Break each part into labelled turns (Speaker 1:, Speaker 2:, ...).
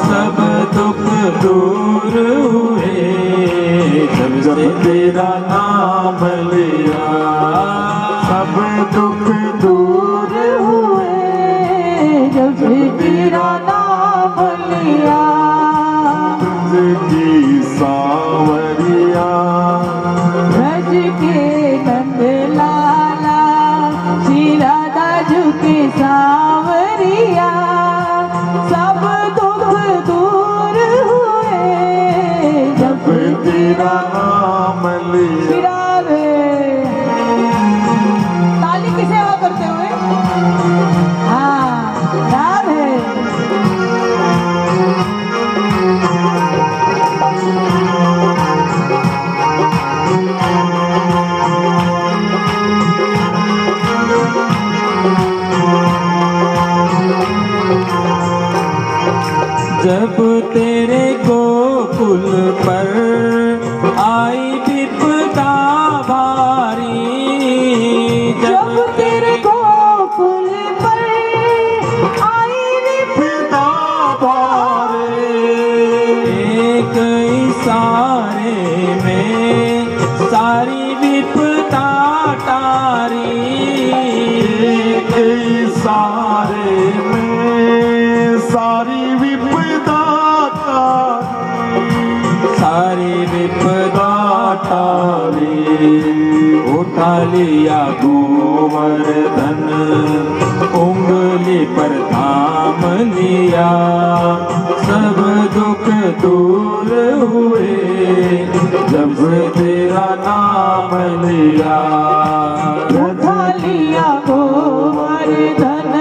Speaker 1: सब दुख दूर हुए जब से तेरा नाम लिया।
Speaker 2: सब दुख दूर हुए जब से तेरा नाम लिया।
Speaker 1: तुझकी सांवरिया
Speaker 2: ब्रज के नंद लाला श्री राधा झुके सांवरिया। सब दुख दूर हुए जब
Speaker 1: तेरा नाम लिया।
Speaker 2: ताली की सेवा करते हुए हाँ राधे।
Speaker 1: जब तेरे गोकुल पर आई विपदा भारी,
Speaker 2: जब तेरे गोकुल पर आई विपदा
Speaker 1: भारी, एक इशारे में सारी विपदा टारी। एक इशारे में सारी विपदा सारी विपदा टाली। उठा लिया गोवर्धन उंगली पर थाम लिया। सब दुख दूर हुए जब तेरा नाम लिया।
Speaker 2: उठा लिया गोवर्धन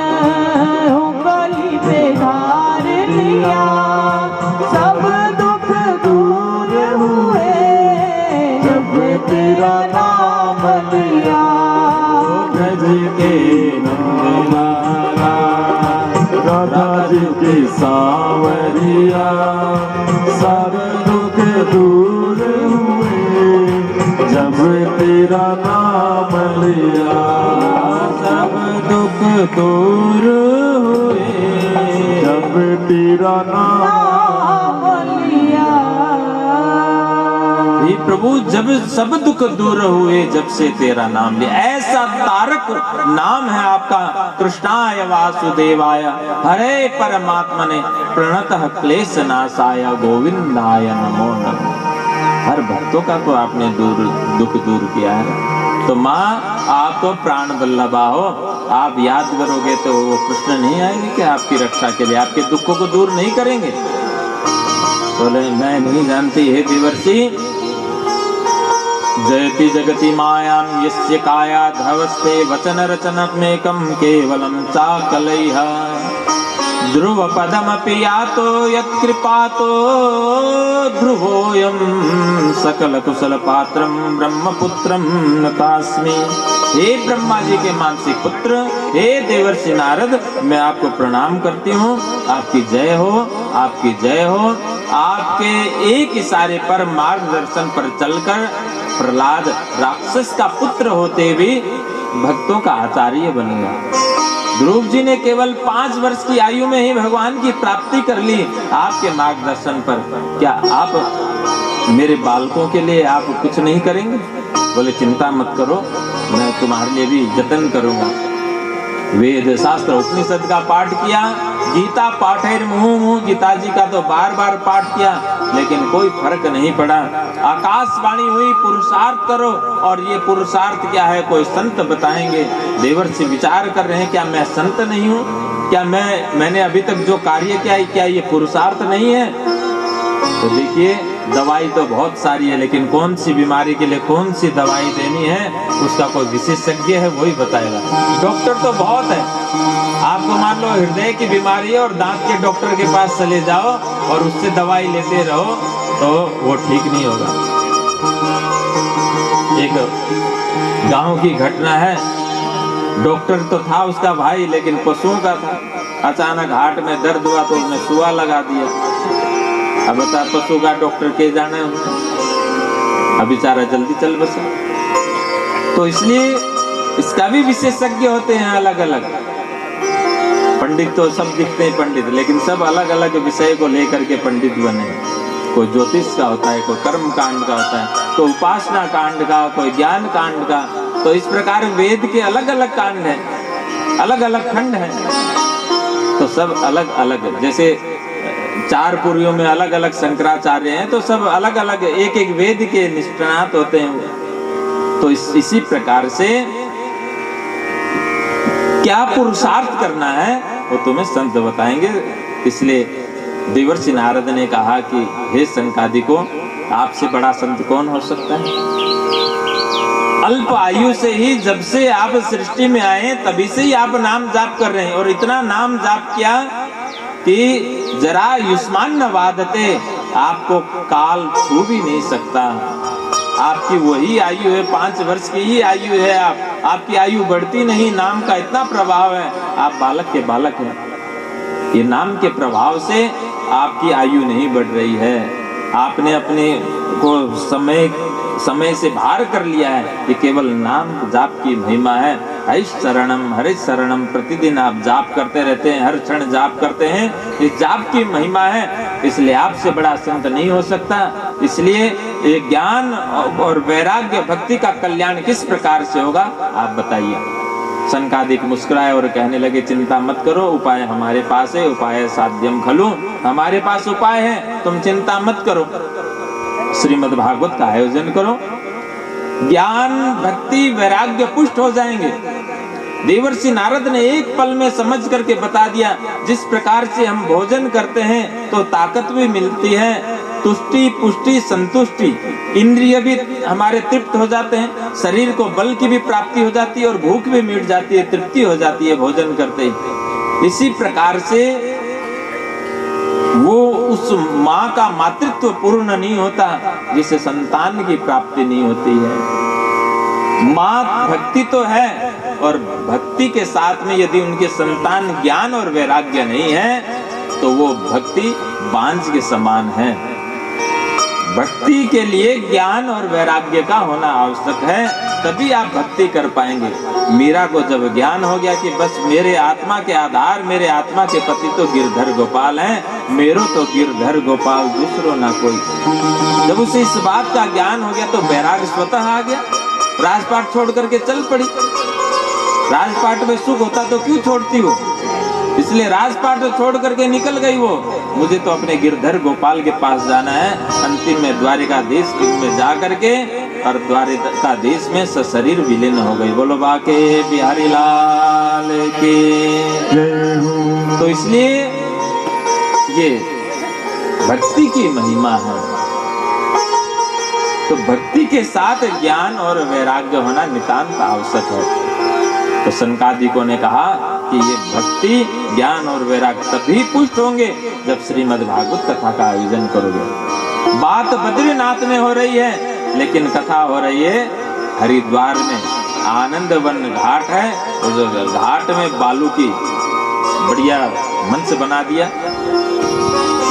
Speaker 2: उंगली पे धार लिया। सब दुख दूर हुए जब तेरा नाम लिया।
Speaker 1: ब्रज के नंदलाला राधा जी की सांवरिया। सब दुख दूर हुए जब तेरा नाम लिया। सब दुख दूर हुए जब तेरा नाम
Speaker 2: लिया।
Speaker 1: हे प्रभु जब सब दुख दूर हुए जब से तेरा नाम लिया। ऐसा तारक नाम है आपका। कृष्णाय वासुदेवाय हरे परमात्मने प्रणतः क्लेश नाशाय गोविंदाय नमो नमः। हर भक्तों का तो आपने दुख दूर किया है। तो माँ आप तो प्राण वल्लभा हो, आप याद करोगे तो वो कृष्ण नहीं आएंगे कि आपकी रक्षा के लिए, आपके दुखों को दूर नहीं करेंगे? बोले मैं नहीं जानती हे देवर्षि। जयति जगति मायां यस्य काया धवस्ते वचन रचनमेकं केवलं चाकलैः। ध्रुव पदमपि यातो यत्कृपातो ध्रुवोऽयं सकल कुशल पात्रं ब्रह्मपुत्रं नतास्मि। हे ब्रह्मा जी के मानसिक पुत्र, हे देवर्षि नारद, मैं आपको प्रणाम करती हूँ। आपकी जय हो, आपकी जय हो। आपके एक इशारे पर मार्गदर्शन पर चलकर प्रहलाद राक्षस का पुत्र होते भी भक्तों का आचार्य बनेगा। ध्रुव जी ने केवल 5 वर्ष की आयु में ही भगवान की प्राप्ति कर ली आपके मार्गदर्शन पर। क्या आप मेरे बालकों के लिए आप कुछ नहीं करेंगे? बोले चिंता मत करो, मैं तुम्हारे लिए भी जतन करूंगा। वेद शास्त्र उपनिषद का पाठ किया, गीता पाठेर मुहु गीता जी का तो बार बार पाठ किया, लेकिन कोई फर्क नहीं पड़ा। आकाशवाणी हुई पुरुषार्थ करो, और ये पुरुषार्थ क्या है कोई संत बताएंगे। देवर्षि विचार कर रहे हैं क्या मैं संत नहीं हूँ? क्या मैंने अभी तक जो कार्य किया है क्या ये पुरुषार्थ नहीं है? तो देखिए दवाई तो बहुत सारी है, लेकिन कौन सी बीमारी के लिए कौन सी दवाई देनी है उसका कोई विशेषज्ञ है, वही बताएगा। डॉक्टर तो बहुत है, आपको मान लो हृदय की बीमारी है और दांत के डॉक्टर के पास चले जाओ और उससे दवाई लेते रहो तो वो ठीक नहीं होगा। एक गांव की घटना है, डॉक्टर तो था उसका भाई लेकिन पशुओं का था। अचानक हार्ट में दर्द हुआ तो उसने सुआ लगा दिया। अब बता पशु का डॉक्टर के जाना है, अब बेचारा जल्दी चल बसा। तो इसलिए इसका भी विशेषज्ञ होते हैं अलग अलग। पंडित तो सब दिखते हैं पंडित, लेकिन सब अलग अलग विषय को लेकर के पंडित बने। कोई ज्योतिष का होता है, कोई कर्म कांड का होता है, कोई उपासना कांड का, कोई ज्ञान कांड का। तो इस प्रकार वेद के अलग अलग कांड हैं, अलग अलग खंड हैं, तो सब अलग अलग। जैसे 4 पुरियों में अलग अलग शंकराचार्य हैं, तो सब अलग अलग एक एक वेद के निष्णात होते हैं। तो इसी प्रकार से क्या पुरुषार्थ करना है वो तुम्हें संत बताएंगे। इसलिए देवर्षि नारद ने कहा कि हे सनकादिको, आपसे बड़ा संत कौन हो सकता है। अल्प आयु से ही, जब से आप सृष्टि में आए तभी से ही आप नाम जाप कर रहे हैं, और इतना नाम जाप किया कि जरा युष्मान न वादते, आपको काल छू भी नहीं सकता। आपकी वही आयु है, 5 वर्ष की ही आयु है, आपकी आयु बढ़ती नहीं। नाम का इतना प्रभाव है, आप बालक के बालक हैं। ये नाम के प्रभाव से आपकी आयु नहीं बढ़ रही है। आपने अपने को समय से बाहर कर लिया है। ये केवल नाम जाप की महिमा है। हरि शरणम प्रतिदिन आप जाप करते रहते हैं, हर क्षण जाप करते हैं, ये जाप की महिमा है। इसलिए आपसे बड़ा संत नहीं हो सकता। इसलिए ये ज्ञान और वैराग्य भक्ति का कल्याण किस प्रकार से होगा, आप बताइए। सनकादिक मुस्कुराए और कहने लगे, चिंता मत करो, उपाय हमारे पास है। उपाय साध्यम खलु, हमारे पास उपाय है, तुम चिंता मत करो। श्रीमद् भागवत का आयोजन करो, ज्ञान भक्ति वैराग्य पुष्ट हो जाएंगे। देवर्षि नारद ने एक पल में समझ करके बता दिया। जिस प्रकार से हम भोजन करते हैं तो ताकत भी मिलती है, तुष्टि पुष्टि संतुष्टि, इंद्रिय भी हमारे तृप्त हो जाते हैं, शरीर को बल की भी प्राप्ति हो जाती है और भूख भी मिट जाती है, तृप्ति हो जाती है भोजन करते ही। इसी प्रकार से वो उस माँ का मातृत्व पूर्ण नहीं होता जिसे संतान की प्राप्ति नहीं होती है। माँ भक्ति तो है, और भक्ति के साथ में यदि उनके संतान ज्ञान और वैराग्य नहीं है तो वो भक्ति बांझ के समान है। भक्ति के लिए ज्ञान और वैराग्य का होना आवश्यक है, तभी आप भक्ति कर पाएंगे। मीरा को जब ज्ञान हो गया कि बस मेरे आत्मा के आधार, मेरे आत्मा के पति तो गिरधर गोपाल हैं, मेरो तो गिरधर गोपाल दूसरो ना कोई। जब उसे इस बात का ज्ञान हो गया तो वैराग्य स्वतः आ गया। राजपाट छोड़ करके चल पड़ी। राजपाट में सुख होता तो क्यों छोड़ती हो, इसलिए राजपाट छोड़ करके निकल गई वो। मुझे तो अपने गिरधर गोपाल के पास जाना है। अंतिम में द्वारिकाधीश में जा करके और द्वारिकाधीश में सशरीर विलीन हो गई। बोलो बाके बिहारी लाल की जय हो। तो इसलिए ये भक्ति की महिमा है। तो भक्ति के साथ ज्ञान और वैराग्य होना नितांत आवश्यक है। तो सनकादिकों ने कहा कि ये भक्ति ज्ञान और वैराग्य तभी पुष्ट होंगे जब श्रीमद् भागवत कथा का आयोजन करोगे। बात बद्रीनाथ में हो रही है, लेकिन कथा हो रही है हरिद्वार में। आनंद वन घाट है, उस घाट में बालू की बढ़िया मंच बना दिया।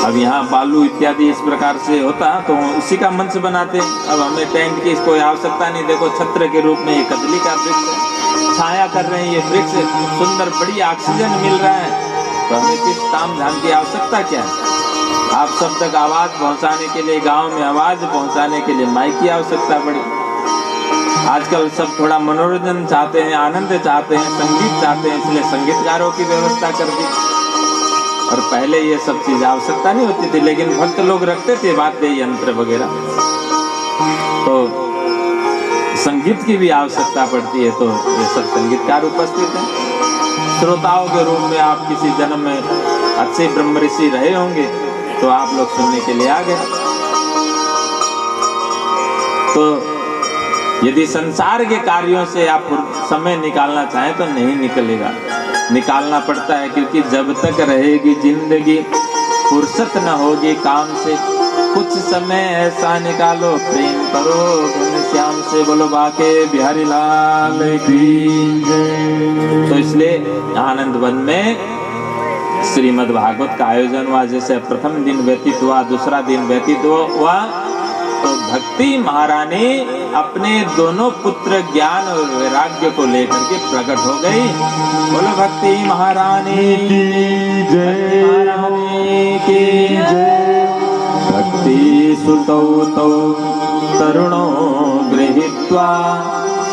Speaker 1: अब यहाँ बालू इत्यादि इस प्रकार से होता तो उसी का मंच बनाते। अब हमें टेंट की कोई आवश्यकता नहीं। देखो छत्र के रूप में ये कदली का वृक्ष है, छाया कर रहे हैं ये वृक्ष, सुंदर बड़ी ऑक्सीजन मिल रहा है, तो हमें किस ताम झाम की आवश्यकता क्या है। आप सब तक आवाज पहुंचाने के लिए, गांव में आवाज पहुंचाने के लिए माइक की आवश्यकता पड़ी। आजकल सब थोड़ा मनोरंजन चाहते हैं, आनंद चाहते हैं, संगीत चाहते हैं, इसलिए संगीतकारों की व्यवस्था कर दी। और पहले ये सब चीज आवश्यकता नहीं होती थी, लेकिन भक्त लोग रखते थे वाद्य यंत्र वगैरह, तो संगीत की भी आवश्यकता पड़ती है। तो ये सब संगीतकार उपस्थित हैं। श्रोताओं के रूप में आप किसी जन्म में अच्छे ब्रह्म ऋषि रहे होंगे, तो आप लोग सुनने के लिए आ गए। तो यदि संसार के कार्यों से आप समय निकालना चाहें तो नहीं निकलेगा, निकालना पड़ता है, क्योंकि जब तक रहेगी जिंदगी फुर्सत न होगी काम से। कुछ समय ऐसा निकालो प्रेम करो घनश्याम से। बोलो बाके बिहारी लाल की जय। तो इसलिए आनंद वन में श्रीमद् भागवत का आयोजन हुआ। जैसे प्रथम दिन व्यतीत हुआ, दूसरा दिन व्यतीत हुआ, तो भक्ति महारानी अपने दोनों पुत्र ज्ञान और वैराग्य को लेकर के प्रकट हो गई। बोलो भक्ति महारानी की जय, महारानी की जय। भक्ति सुतौ तौ तरुणो गृहीत्वा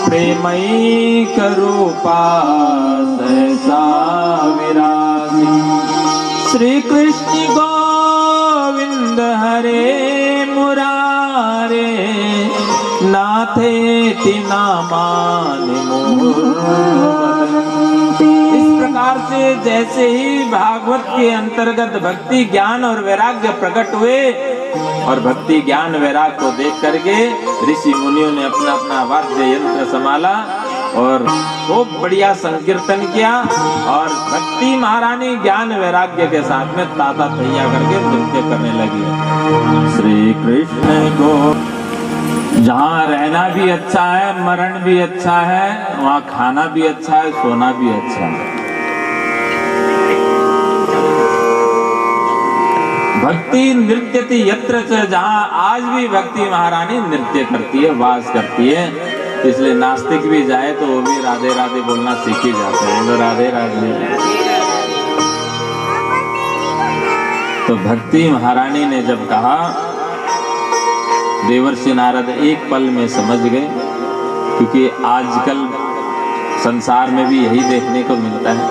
Speaker 1: प्रेमैक रूपा सहसा विरासी। श्री कृष्ण गोविंद हरे मुरारे नाथेति नामानि मुहुर्वदन्ति। इस प्रकार से जैसे ही भागवत के अंतर्गत भक्ति ज्ञान और वैराग्य प्रकट हुए और भक्ति ज्ञान वैराग को देख करके ऋषि मुनियों ने अपना अपना वाद्य यंत्र संभाला और खूब बढ़िया संकीर्तन किया और भक्ति महारानी ज्ञान वैराग्य के साथ में ताता तैया करके नृत्य करने लगी। श्री कृष्ण को जहाँ रहना भी अच्छा है, मरण भी अच्छा है, वहाँ खाना भी अच्छा है, सोना भी अच्छा है। भक्ति नृत्यति यत्र च, जहाँ आज भी भक्ति महारानी नृत्य करती है, वास करती है। इसलिए नास्तिक भी जाए तो वो भी राधे राधे बोलना सीख ही जाते हैं। तो राधे राधे। तो भक्ति महारानी ने जब कहा, देवर्षि नारद एक पल में समझ गए, क्योंकि आजकल संसार में भी यही देखने को मिलता है।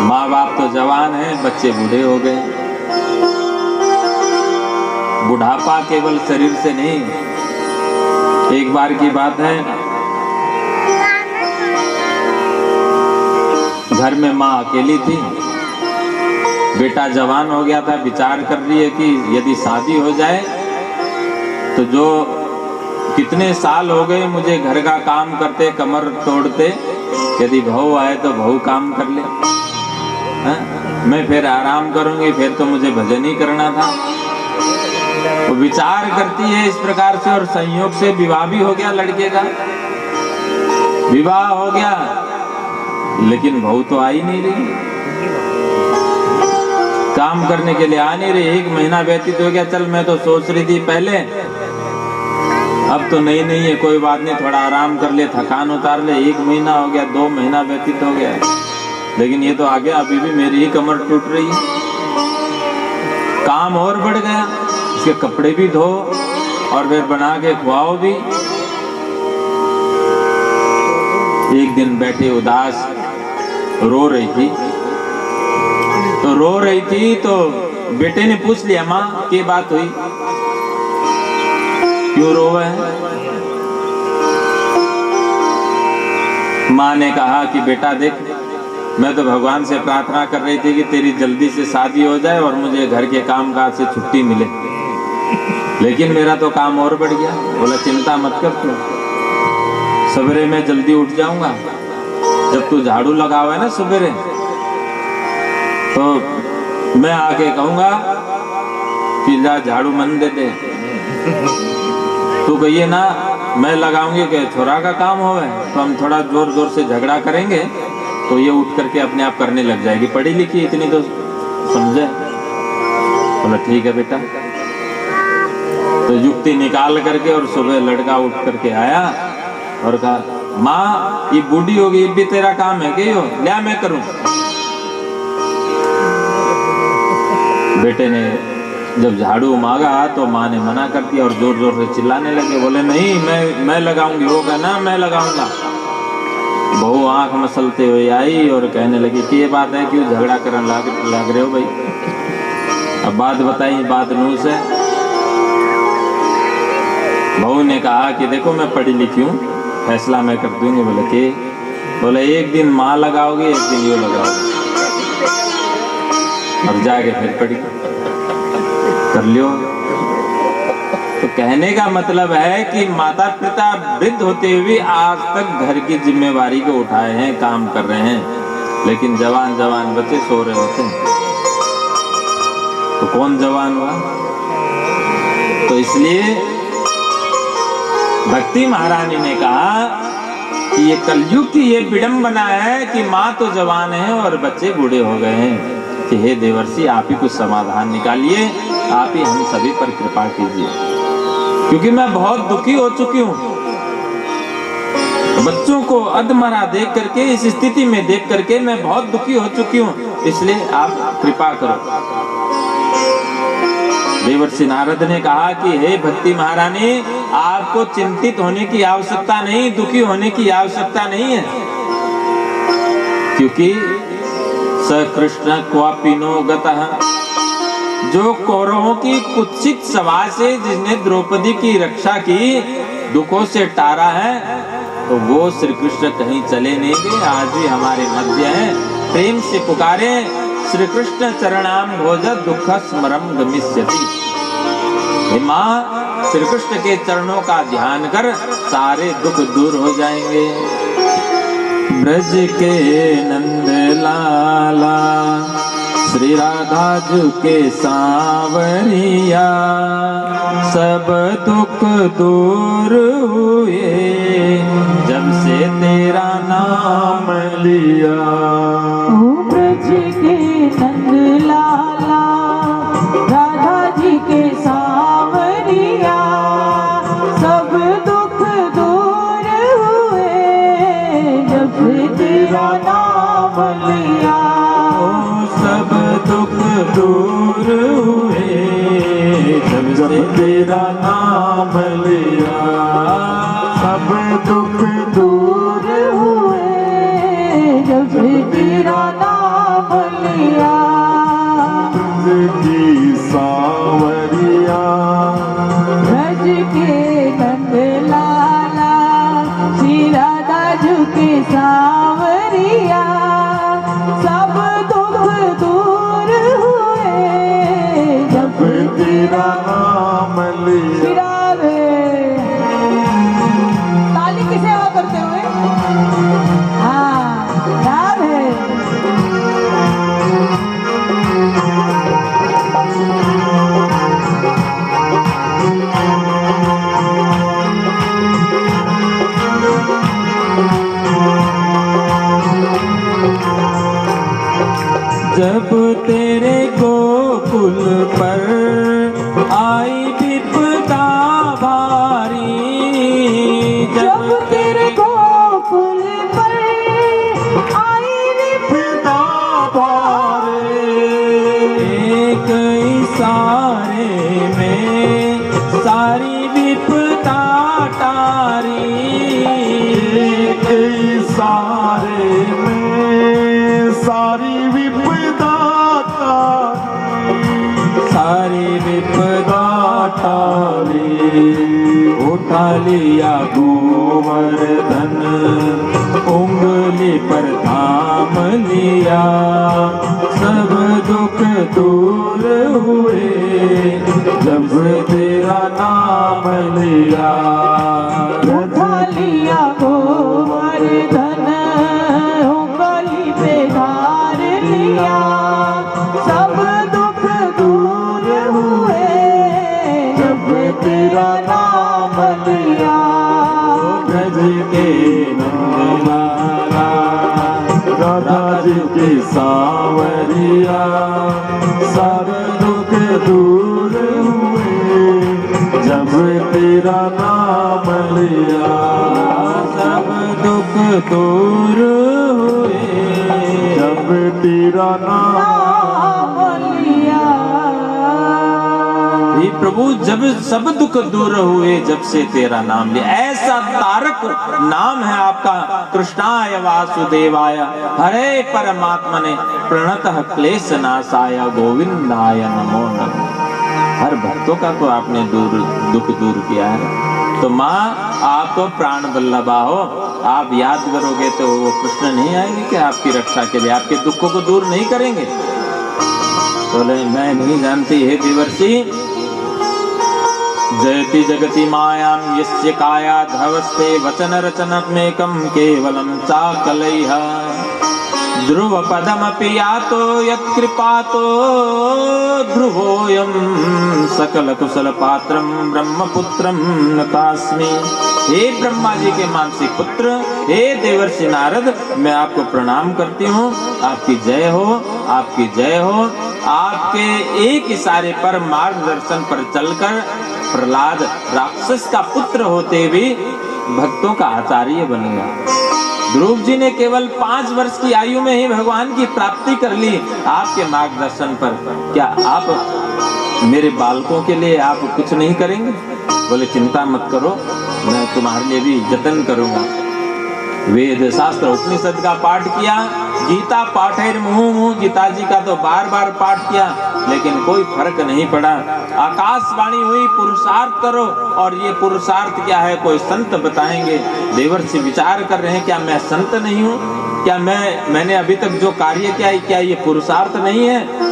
Speaker 1: माँ बाप तो जवान हैं, बच्चे बूढ़े हो गए। बुढ़ापा केवल शरीर से नहीं। एक बार की बात है, घर में माँ अकेली थी, बेटा जवान हो गया था, विचार कर रही है कि यदि शादी हो जाए तो जो कितने साल हो गए मुझे घर का काम करते कमर तोड़ते, यदि बहू आए तो बहू काम कर ले, मैं फिर आराम करूंगी, फिर तो मुझे भजन ही करना था। वो विचार करती है इस प्रकार से और संयोग से विवाह भी हो गया लड़के का। विवाह हो गया लेकिन बहू तो आ ही नहीं रही, काम करने के लिए आ नहीं रही। 1 महीना व्यतीत हो गया। चल मैं तो सोच रही थी पहले, अब तो नहीं है, कोई बात नहीं, थोड़ा आराम कर ले, थकान उतार ले। 1 महीना हो गया, 2 महीना व्यतीत हो गया, लेकिन ये तो आ गया, अभी भी मेरी ही कमर टूट रही है। काम और बढ़ गया, इसके कपड़े भी धो और फिर बना के खुआओ भी। एक दिन बैठे उदास रो रही थी, तो बेटे ने पूछ लिया, माँ क्या बात हुई, क्यों रोवे है? माँ ने कहा कि बेटा देख, मैं तो भगवान से प्रार्थना कर रही थी कि तेरी जल्दी से शादी हो जाए और मुझे घर के काम काज से छुट्टी मिले, लेकिन मेरा तो काम और बढ़ गया। बोला चिंता मत कर, तू सवेरे में जल्दी उठ जाऊंगा। जब तू झाड़ू लगावा है ना सवेरे, तो मैं आके कहूंगा कि जा झाड़ू मन दे दे। तू कहिए ना मैं लगाऊंगी कि छोरा का काम होवे, तो हम थोड़ा जोर जोर से झगड़ा करेंगे तो ये उठ करके अपने आप करने लग जाएगी, पढ़ी लिखी इतनी तो समझे। बोला ठीक है बेटा। तो युक्ति निकाल करके और सुबह लड़का उठ करके आया और कहा, माँ ये बूढ़ी होगी, ये भी तेरा काम है कि यो लिया मैं करूं। बेटे ने जब झाड़ू मांगा तो माँ ने मना कर दिया और जोर जोर से चिल्लाने लगे। बोले नहीं मैं लगाऊंगी। वो कहना मैं लगाऊंगा। बहू आंख मसलते हुए आई और कहने लगी कि ये बात है, क्यों झगड़ा करने लग रहे हो भाई? अब बात बताई, बात नूह से। बहू ने कहा कि देखो मैं पढ़ी लिखी हूँ, फैसला मैं कर दूंगी। बोले कि? बोले एक दिन माँ लगाओगी, एक दिन यो लगाओगी, अब जाके फिर पढ़ी कर लियो। तो कहने का मतलब है कि माता पिता वृद्ध होते हुए आज तक घर की जिम्मेवारी को उठाए हैं, काम कर रहे हैं, लेकिन जवान जवान बच्चे सो रहे होते हैं। तो कौन जवान हुआ? तो इसलिए भक्ति महारानी ने कहा कि ये कलयुग की ये विडंबना है कि माँ तो जवान है और बच्चे बूढ़े हो गए हैं, कि हे देवर्षि आप ही कुछ समाधान निकालिए, आप ही हम सभी पर कृपा कीजिए। क्योंकि मैं बहुत दुखी हो चुकी हूँ। बच्चों को अधमरा देख करके, इस स्थिति में देख करके मैं बहुत दुखी हो चुकी हूँ, इसलिए आप कृपा करो। देवर्षि नारद ने कहा कि हे भक्ति महारानी, आपको चिंतित होने की आवश्यकता नहीं, दुखी होने की आवश्यकता नहीं है, क्योंकि स कृष्ण क्वापिनो गतः, जो कौरवों की कुत्सित सभा से जिसने द्रौपदी की रक्षा की, दुखों से टारा है, तो वो श्री कृष्ण कहीं चले नहीं गए, आज भी हमारे मध्य है। प्रेम से पुकारे, श्री कृष्ण चरणाम भोज दुख स्मरम गमिष्यति। हे माँ, श्री कृष्ण के चरणों का ध्यान कर, सारे दुख दूर हो जाएंगे। ब्रज के नंद लाला, श्री राधा जू के सांवरिया, सब दुख दूर हुए जब से तेरा नाम लिया।
Speaker 2: ओ ब्रज के नंद लाला, राधा जी के सांवरिया, सब दुख दूर हुए जब से तेरा नाम लिया।
Speaker 1: सब दुख दूर हुए जब से तेरा नाम लिया।
Speaker 2: सब दुख दूर हुए जब से तेरा नाम लिया।
Speaker 3: की सांवरिया,
Speaker 2: ब्रज के नंद लाला, श्री राधा जू के सांवरिया, सब दुख दूर हुए जब
Speaker 3: तेरा नाम लिया।
Speaker 2: ताली की सेवा करते हुए, हाँ राधे।
Speaker 1: जब तेरे गोकुल पर आई विपदा भारी,
Speaker 2: जब तेरे गोकुल पर आई विपदा भारी,
Speaker 1: एक इशारे में सारी विपदा टारी।
Speaker 3: एक इशारे में सारी विपदा
Speaker 1: सारी विपदा टाली। उठा लिया गोवर्धन, उंगली पर थाम लिया, सब दुख दूर हुए जब तेरा नाम लिया।
Speaker 2: उठा लिया गोवर्धन, उंगली पे धार लिया, सब दुख दूर हुए जब तेरा नाम लिया।
Speaker 1: ब्रज के नंदलाला,
Speaker 3: राधा जी की सांवरिया,
Speaker 1: सब
Speaker 3: दुख दूर हुए जब तेरा नाम लिया।
Speaker 1: सब दुख दूर हुए
Speaker 3: जब तेरा नाम
Speaker 2: लिया।
Speaker 1: हे प्रभु, जब सब दुख दूर हुए जब से तेरा नाम लिया। ऐसा तारक नाम है आपका, कृष्णाय वासुदेवाय हरे परमात्मने प्रणतः क्लेश नाशाय गोविंदाय नमो नमः। हर भक्तों का तो आपने दुख दूर किया है। तो माँ, आप तो प्राण बल्लभा हो, आप याद करोगे तो वो कृष्ण नहीं आएंगे कि आपकी रक्षा के लिए, आपके दुखों को दूर नहीं करेंगे? बोले मैं नहीं जानती हे देवर्षि, जयति जगति मायां यस्य काया धवस्ते वचन रचनमेकं केवलं चाकलैः। ध्रुव पदमपि यातो यत्कृपातो ध्रुवोऽयं सकल कुशल पात्रं ब्रह्मपुत्रं नतास्मि। हे ब्रह्मा जी के मानसिक पुत्र, हे देवर्षि नारद, मैं आपको प्रणाम करती हूँ। आपकी जय हो, आपकी जय हो। आपके एक इशारे पर, मार्गदर्शन पर चलकर प्रहलाद राक्षस का पुत्र होते भी भक्तों का आचार्य बनेगा। ध्रुव जी ने केवल 5 वर्ष की आयु में ही भगवान की प्राप्ति कर ली आपके मार्गदर्शन पर। क्या आप मेरे बालकों के लिए आप कुछ नहीं करेंगे? बोले चिंता मत करो, मैं तुम्हारे लिए भी जतन करूंगा। वेद शास्त्र उपनिषद का पाठ किया, गीता पाठेर मुहु, गीता जी का तो बार बार पाठ किया, लेकिन कोई फर्क नहीं पड़ा। आकाशवाणी हुई पुरुषार्थ करो, और ये पुरुषार्थ क्या है कोई संत बताएंगे। देवर्षि विचार कर रहे हैं, क्या मैं संत नहीं हूँ? क्या मैंने अभी तक जो कार्य किया है, क्या ये पुरुषार्थ नहीं है?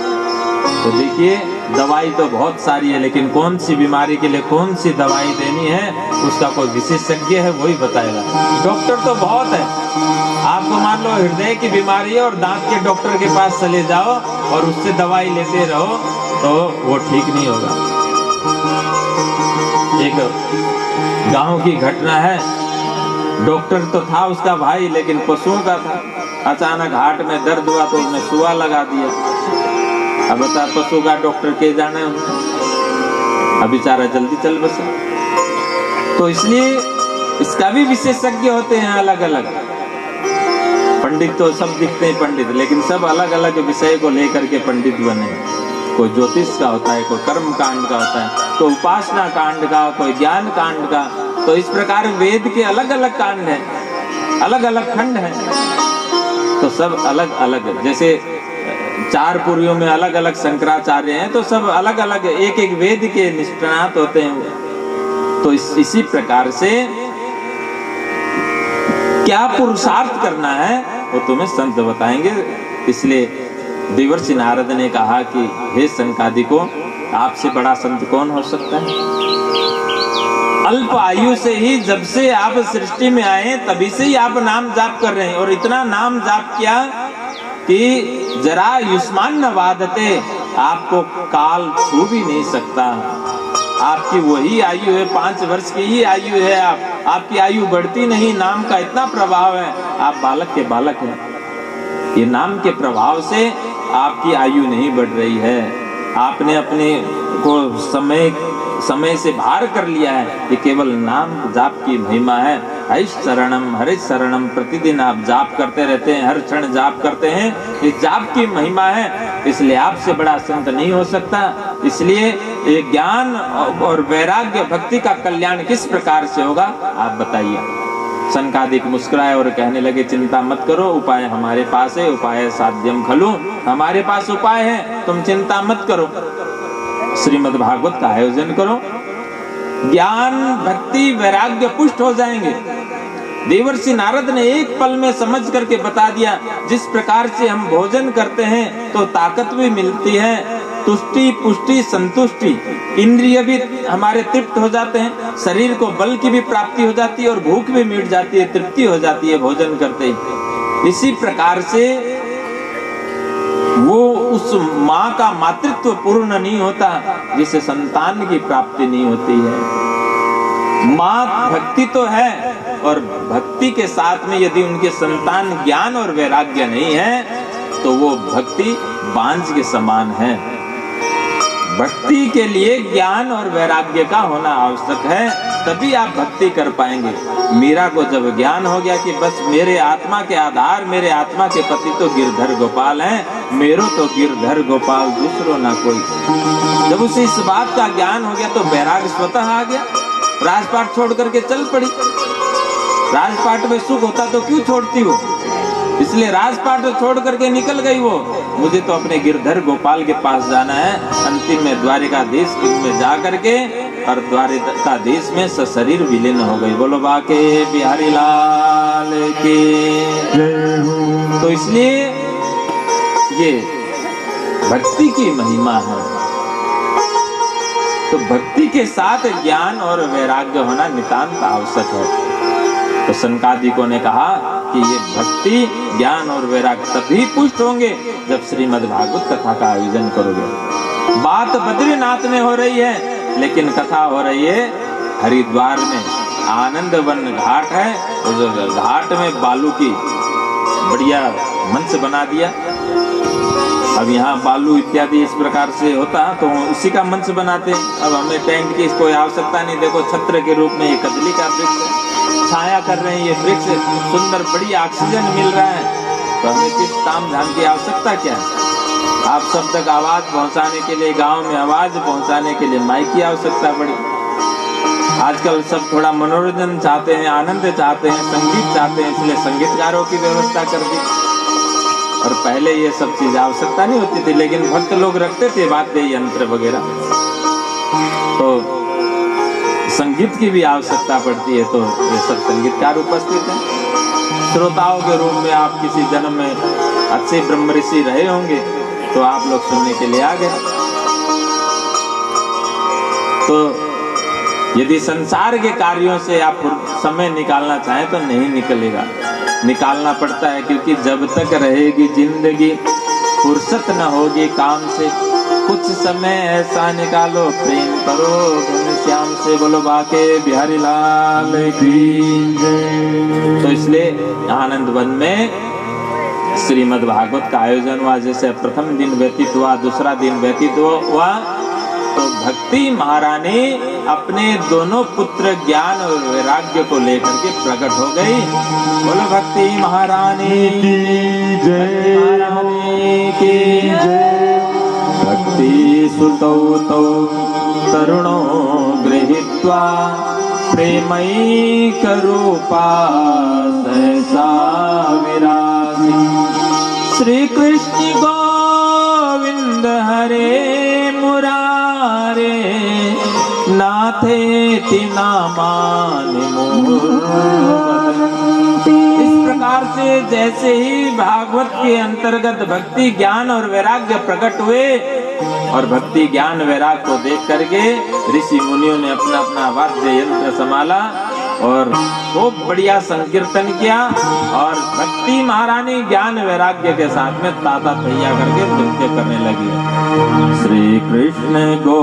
Speaker 1: तो देखिए दवाई तो बहुत सारी है, लेकिन कौन सी बीमारी के लिए कौन सी दवाई देनी है उसका कोई विशेषज्ञ है, वही बताएगा। डॉक्टर तो बहुत है, आपको मान लो हृदय की बीमारी है और दांत के डॉक्टर के पास चले जाओ और उससे दवाई लेते रहो तो वो ठीक नहीं होगा। एक गांव की घटना है, डॉक्टर तो था उसका भाई, लेकिन पशुओं का था। अचानक हार्ट में दर्द हुआ तो उसने सुआ लगा दिया। अब बता पशु का डॉक्टर के जाने, अब बेचारा जल्दी चल बसा। तो इसलिए इसका भी विशेषज्ञ होते हैं अलग अलग। पंडित तो सब दिखते हैं पंडित, लेकिन सब अलग अलग विषय को लेकर के पंडित बने। कोई ज्योतिष का होता है, कोई कर्म कांड का होता है, कोई उपासना कांड का, कोई ज्ञान कांड का। तो इस प्रकार वेद के अलग अलग कांड हैं, अलग अलग खंड हैं, तो सब अलग अलग। जैसे 4 पुरियों में अलग अलग शंकराचार्य हैं, तो सब अलग अलग एक एक वेद के निष्णात होते हैं। तो इसी प्रकार से क्या पुरुषार्थ करना है वो तुम्हें संत बताएंगे। इसलिए देवर्षि नारद ने कहा कि हे शंकादिको, आपसे बड़ा संत कौन हो सकता है? अल्प आयु से ही, जब से आप सृष्टि में आए तभी से ही आप नाम जाप कर रहे हैं, और इतना नाम जाप किया कि जरा युष्मान न वादते, आपको काल छू भी नहीं सकता। आपकी वही आयु है, 5 वर्ष की ही आयु है, आपकी आयु बढ़ती नहीं, नाम का इतना प्रभाव है, आप बालक के बालक हैं। ये नाम के प्रभाव से आपकी आयु नहीं बढ़ रही है। आपने अपने को समय से बाहर कर लिया है। ये केवल नाम जाप की महिमा है। हरिश शरणम हरिश शरणम, प्रतिदिन आप जाप करते रहते हैं, हर क्षण जाप करते हैं, ये जाप की महिमा है। इसलिए आपसे बड़ा संत नहीं हो सकता। इसलिए ये ज्ञान और वैराग्य भक्ति का कल्याण किस प्रकार से होगा आप बताइए। शंकादिक मुस्कुराए और कहने लगे चिंता मत करो, उपाय हमारे पास है, उपाय साध्यम खलु, हमारे पास उपाय है, तुम चिंता मत करो। श्रीमद् भागवत का आयोजन करो, ज्ञान भक्ति वैराग्य पुष्ट हो जाएंगे। देवर्षि नारद ने एक पल में समझ करके बता दिया, जिस प्रकार से हम भोजन करते हैं तो ताकत भी मिलती है, तुष्टि पुष्टि संतुष्टि, इंद्रिय भी हमारे तृप्त हो जाते हैं, शरीर को बल की भी प्राप्ति हो जाती है और भूख भी मिट जाती है, तृप्ति हो जाती है भोजन करते ही। इसी प्रकार से वो उस माँ का मातृत्व पूर्ण नहीं होता जिसे संतान की प्राप्ति नहीं होती है। माँ भक्ति तो है, और भक्ति के साथ में यदि उनके संतान ज्ञान और वैराग्य नहीं है तो वो भक्ति बांझ के समान है। भक्ति के लिए ज्ञान और वैराग्य का होना आवश्यक है, तभी आप भक्ति कर पाएंगे। मीरा को जब ज्ञान हो गया कि बस मेरे आत्मा के आधार, मेरे आत्मा के पति तो गिरधर गोपाल हैं, मेरो तो गिरधर गोपाल दूसरो ना कोई। जब उसे इस बात का ज्ञान हो गया तो वैराग्य स्वतः आ गया, राजपाट छोड़ करके चल पड़ी। राजपाट में सुख होता तो क्यों छोड़ती हो? इसलिए राजपाट छोड़ करके निकल गई वो। मुझे तो अपने गिरधर गोपाल के पास जाना है। अंतिम में द्वारिका देश में जा करके और द्वारिका देश में सशरीर विलीन हो गई। बोलो बाके बिहारी लाल की। तो इसलिए ये भक्ति की महिमा है। तो भक्ति के साथ ज्ञान और वैराग्य होना नितांत आवश्यक है। तो शंकादिकों ने कहा कि ये भक्ति ज्ञान और वैराग्य तभी पुष्ट होंगे जब श्रीमद् भागवत कथा का आयोजन करोगे। बात बद्रीनाथ में हो रही है, लेकिन कथा हो रही है हरिद्वार में। आनंद वन घाट है, उस घाट में बालू की बढ़िया मंच बना दिया, अब यहाँ बालू इत्यादि इस प्रकार से होता तो उसी का मंच बनाते। अब हमें टेंट की कोई आवश्यकता नहीं। देखो छत्र के रूप में ये कदली का वृक्ष है, छाया कर रहे हैं ये वृक्ष, सुंदर बड़ी ऑक्सीजन मिल रहा है, तो हमें किस ताम झाम की आवश्यकता क्या है। आप सब तक आवाज पहुंचाने के लिए, गांव में आवाज पहुंचाने के लिए माइक की आवश्यकता पड़ी। आजकल सब थोड़ा मनोरंजन चाहते हैं, आनंद चाहते हैं, संगीत चाहते हैं, इसलिए संगीतकारों की व्यवस्था कर दी। और पहले ये सब चीज आवश्यकता नहीं होती थी, लेकिन भक्त लोग रखते थे वाद्य यंत्र वगैरह, तो संगीत की भी आवश्यकता पड़ती है, तो ये सब संगीतकार उपस्थित हैं। श्रोताओं के रूप में आप किसी जन्म में अच्छे ब्रह्म ऋषि रहे होंगे, तो आप लोग सुनने के लिए आ गए। तो यदि संसार के कार्यों से आप समय निकालना चाहें तो नहीं निकलेगा, निकालना पड़ता है, क्योंकि जब तक रहेगी जिंदगी फुर्सत न होगी काम से। कुछ समय ऐसा निकालो प्रेम करो घनश्याम से। बोलो बाके बिहारी लाल की जय। तो इसलिए आनंद वन में श्रीमद् भागवत का आयोजन हुआ। जैसे प्रथम दिन व्यतीत हुआ, दूसरा दिन व्यतीत हुआ, तो भक्ति महारानी अपने दोनों पुत्र ज्ञान और वैराग्य को लेकर के प्रकट हो गई। बोलो भक्ति महारानी की जय, महारानी की जय। भक्ति सुतौ तौ तरुणो गृहीत्वा प्रेमैक रूपा सहसा विरासी। श्री कृष्ण गोविंद हरे मुरारे नाथेति नामानि मुहुर्वदन्ति। इस प्रकार से जैसे ही भागवत के अंतर्गत भक्ति ज्ञान और वैराग्य प्रकट हुए, और भक्ति ज्ञान वैराग्य को देख करके ऋषि मुनियों ने अपना अपना वाद्य यंत्र संभाला और खूब बढ़िया संकीर्तन किया, और भक्ति महारानी ज्ञान वैराग्य के साथ में ताता तैया करके नृत्य करने लगी। श्री कृष्ण गो